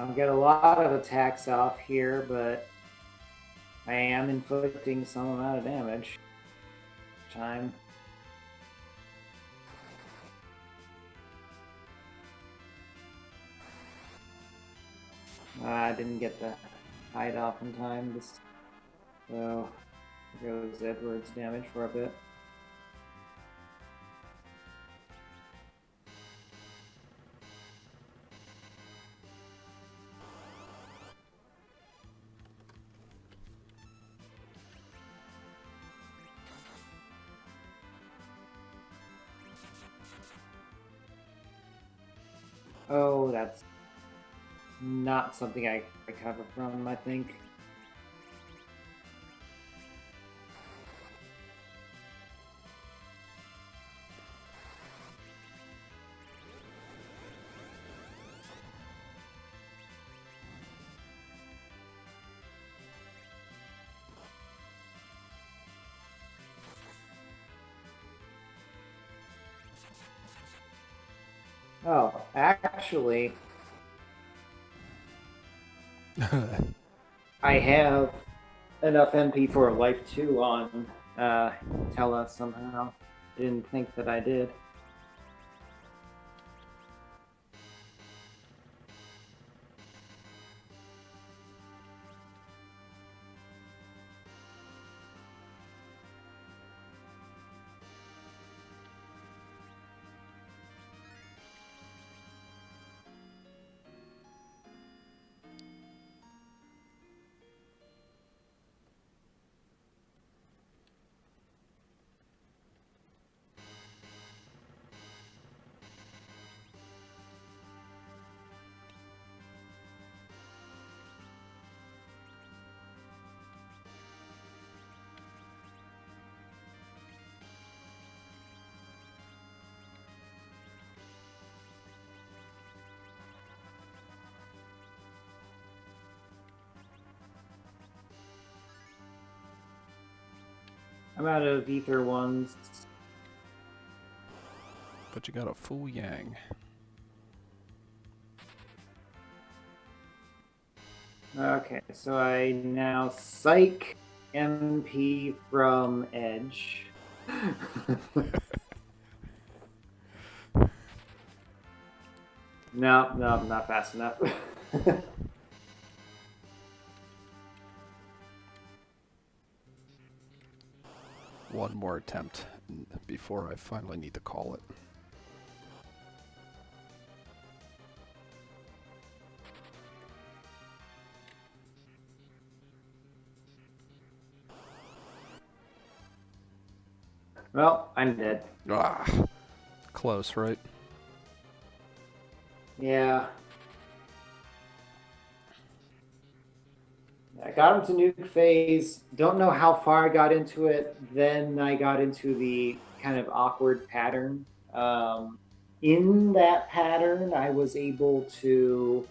I'll get a lot of attacks off here, but I am inflicting some amount of damage. Time. I didn't get the hide off in time. So there goes Edward's damage for a bit. Oh, that's not something I recover from, I think. Oh, actually, I have enough MP for a life 2 on Tella somehow. Didn't think that I did. I'm out of ether ones. But you got a full yang. Okay, so I now psych MP from Edge. No, not fast enough. One more attempt before I finally need to call it. Well, I'm dead. Ah, close, right? Yeah. I got into nuke phase. Don't know how far I got into it. Then I got into the kind of awkward pattern. In that pattern, I was able to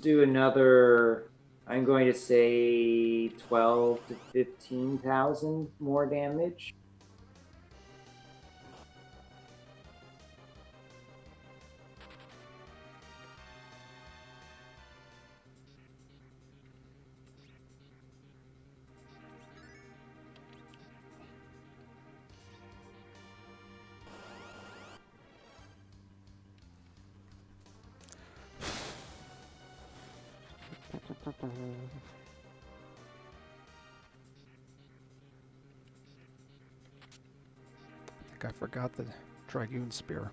do another, I'm going to say 12 to 15,000 more damage. I think I forgot the Dragoon Spear.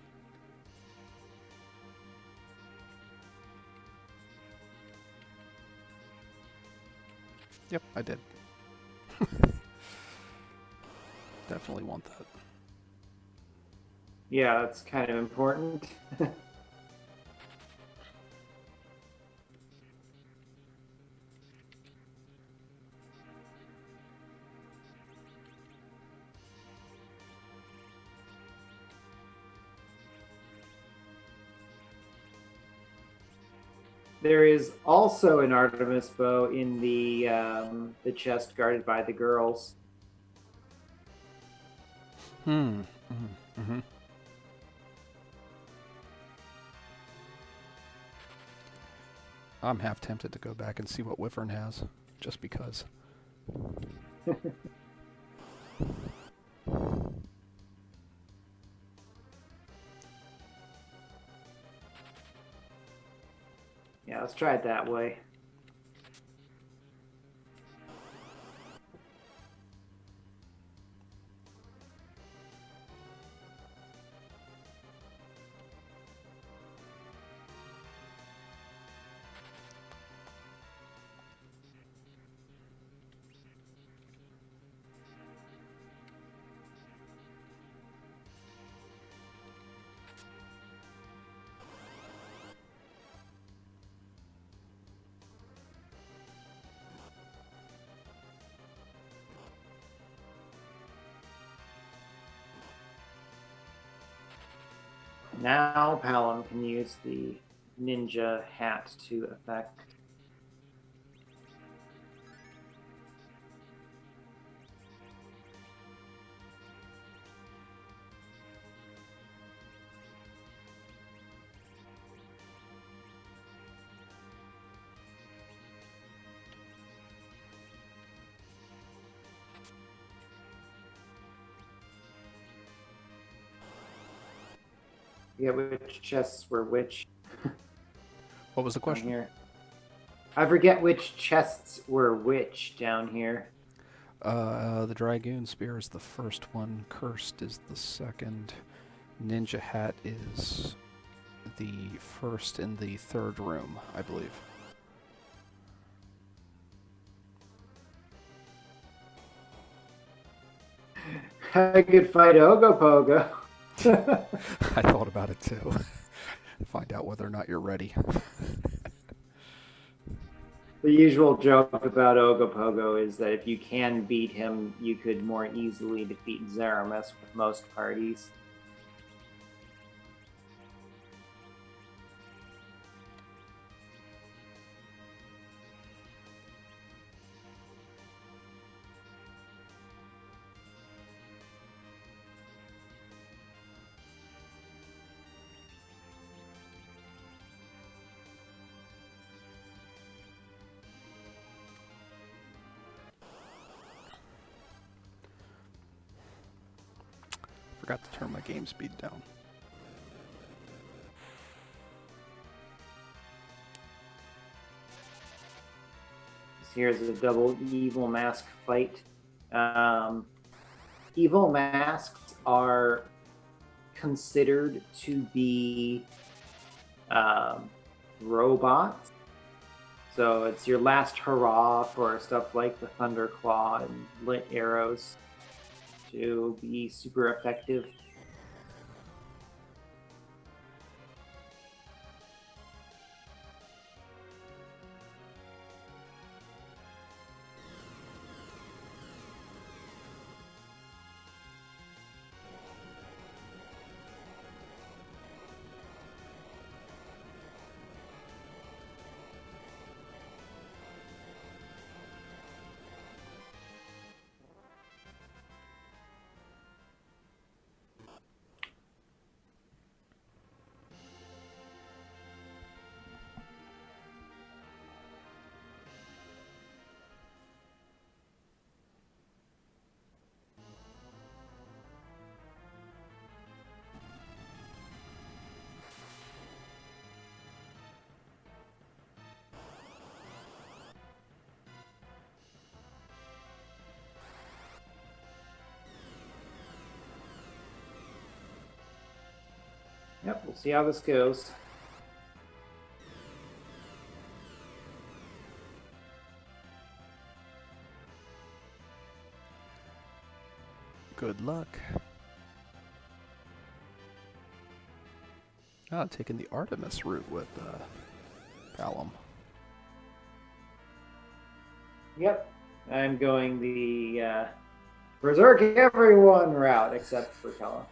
Yep, I did. Definitely want that. Yeah, that's kind of important. There is also an Artemis bow in the chest guarded by the girls. Mm-hmm. I'm half tempted to go back and see what Wyvern has, just because. Yeah, let's try it that way. Now Palom can use the ninja hat to effect. Yeah, which chests were which? What was the Down question? here. I forget which chests were which down here. The Dragoon Spear is the first one. Cursed is the second. Ninja Hat is the first in the third room, I believe. I could fight Ogopogo. I thought about it too. Find out whether or not you're ready. The usual joke about Ogopogo is that if you can beat him, you could more easily defeat Zeramis with most parties. Forgot to turn my game speed down. Here's a double evil mask fight. Evil masks are considered to be robots. So it's your last hurrah for stuff like the Thunderclaw and lit arrows to be super effective. Yep, we'll see how this goes. Good luck. Ah, taking the Artemis route with Palom. Yep, I'm going the Berserk everyone route except for Kella.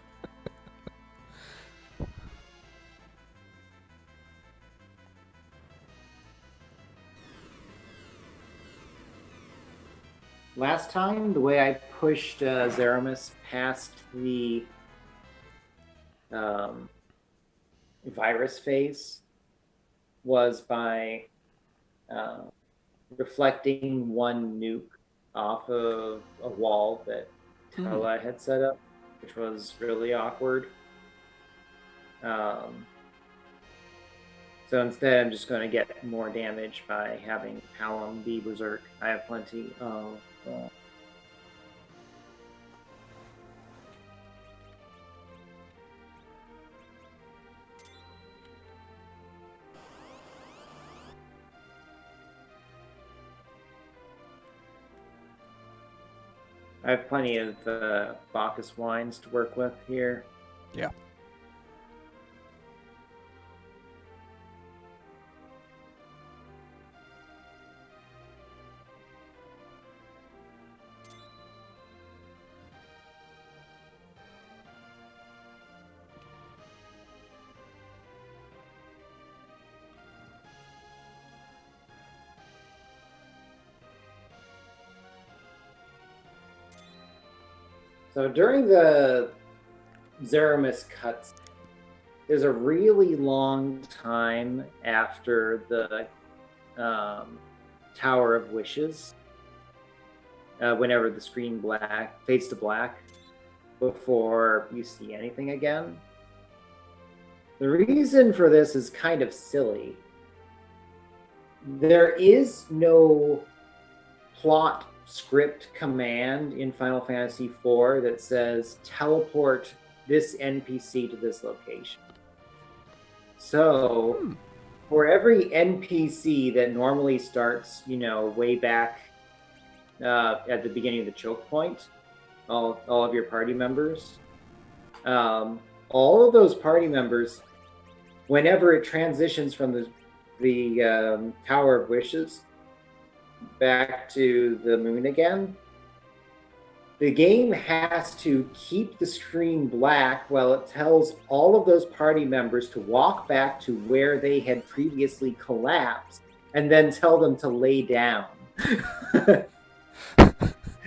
Last time, the way I pushed Zeramis past the um, virus phase was by uh, reflecting one nuke off of a wall that Hmm. Tella had set up, which was really awkward. So instead, I'm just going to get more damage by having Hallam be Berserk. I have plenty of. I have plenty of Bacchus wines to work with here. Yeah. So during the Zeramis cuts, there's a really long time after the Tower of Wishes, whenever the screen fades to black, before you see anything again. The reason for this is kind of silly. There is no plot script command in Final Fantasy IV that says teleport this NPC to this location. So, for every NPC that normally starts, way back at the beginning of the choke point, all of your party members, all of those party members, whenever it transitions from the Tower of Wishes back to the moon again, the game has to keep the screen black while it tells all of those party members to walk back to where they had previously collapsed and then tell them to lay down.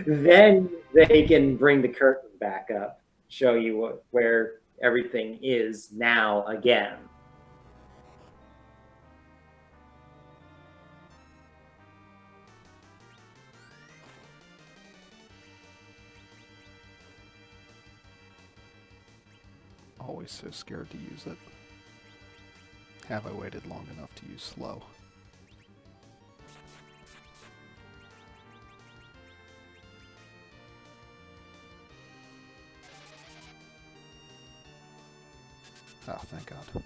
Then they can bring the curtain back up, show you where everything is now again. Always so scared to use it. Have I waited long enough to use slow? Oh, thank God.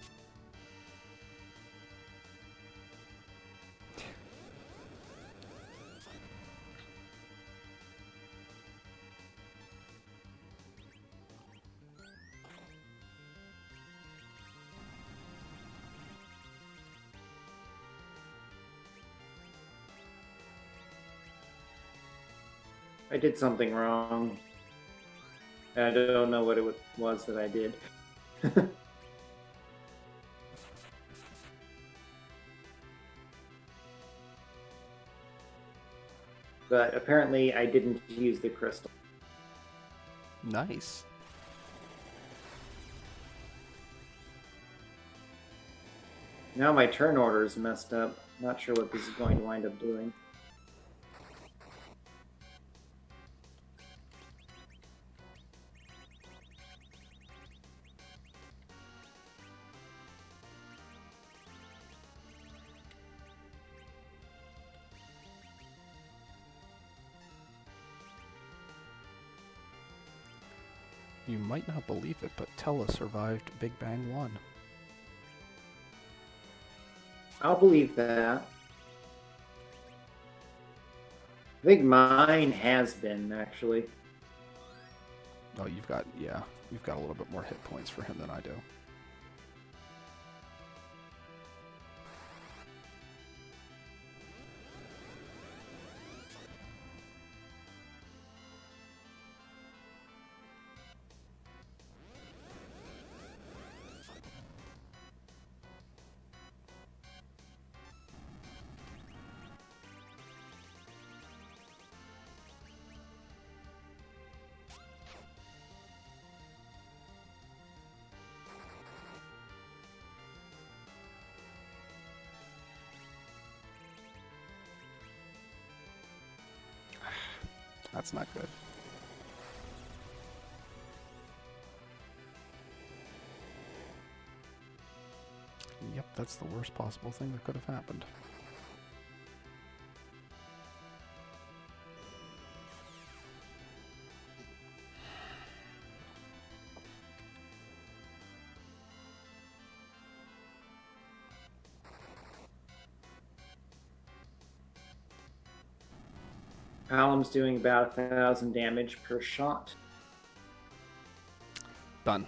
I did something wrong. I don't know what it was that I did. But apparently I didn't use the crystal. Nice. Now my turn order is messed up. Not sure what this is going to wind up doing. You might not believe it, but Tella survived Big Bang 1. I'll believe that. I think mine has been, actually. Oh, you've got a little bit more hit points for him than I do. That's not good. Yep, that's the worst possible thing that could have happened. Alum's doing about 1,000 damage per shot. Done.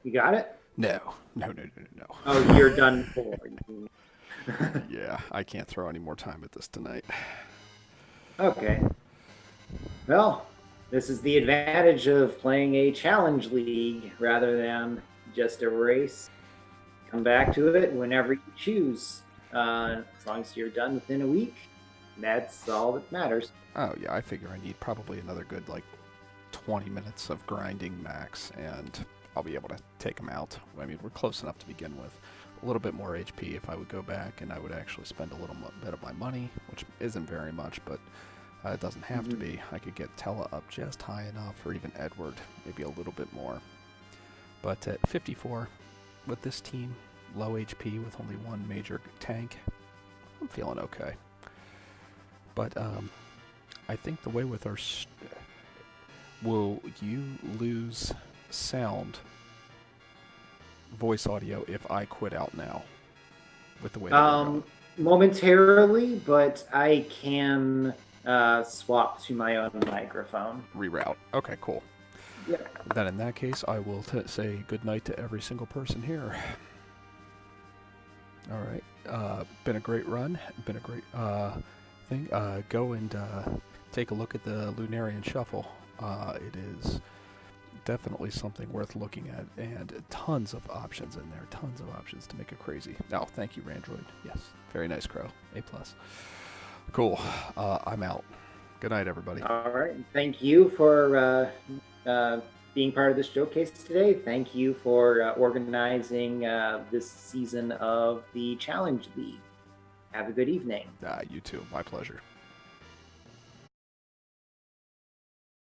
You got it? No. Oh, you're done for. Yeah, I can't throw any more time at this tonight. Okay. Well, this is the advantage of playing a challenge league rather than just a race. Come back to it whenever you choose. As long as you're done within a week, that's all that matters. Oh, yeah, I figure I need probably another good, 20 minutes of grinding max, and I'll be able to take them out. I mean, we're close enough to begin with. A little bit more HP if I would go back, and I would actually spend a little bit of my money, which isn't very much, but it doesn't have to be. I could get Tella up just high enough, or even Edward, maybe a little bit more. But at 54, with this team, low HP with only one major tank, I'm feeling okay. But I think the way with our... will you lose sound, voice audio, if I quit out now? With the way that we're going? Momentarily, but I can swap to my own microphone. Reroute. Okay, cool. Yeah. Then in that case, I will say good night to every single person here. All right. Been a great run. Been a great thing. Go and take a look at the Lunarian Shuffle. It is definitely something worth looking at, and tons of options in there. Tons of options to make it crazy. Oh, thank you, Randroid. Yes. Very nice, Crow. A+. Cool. I'm out. Good night, everybody. All right. Thank you for being part of the showcase today. Thank you for organizing this season of the Challenge League. Have a good evening. You too. My pleasure.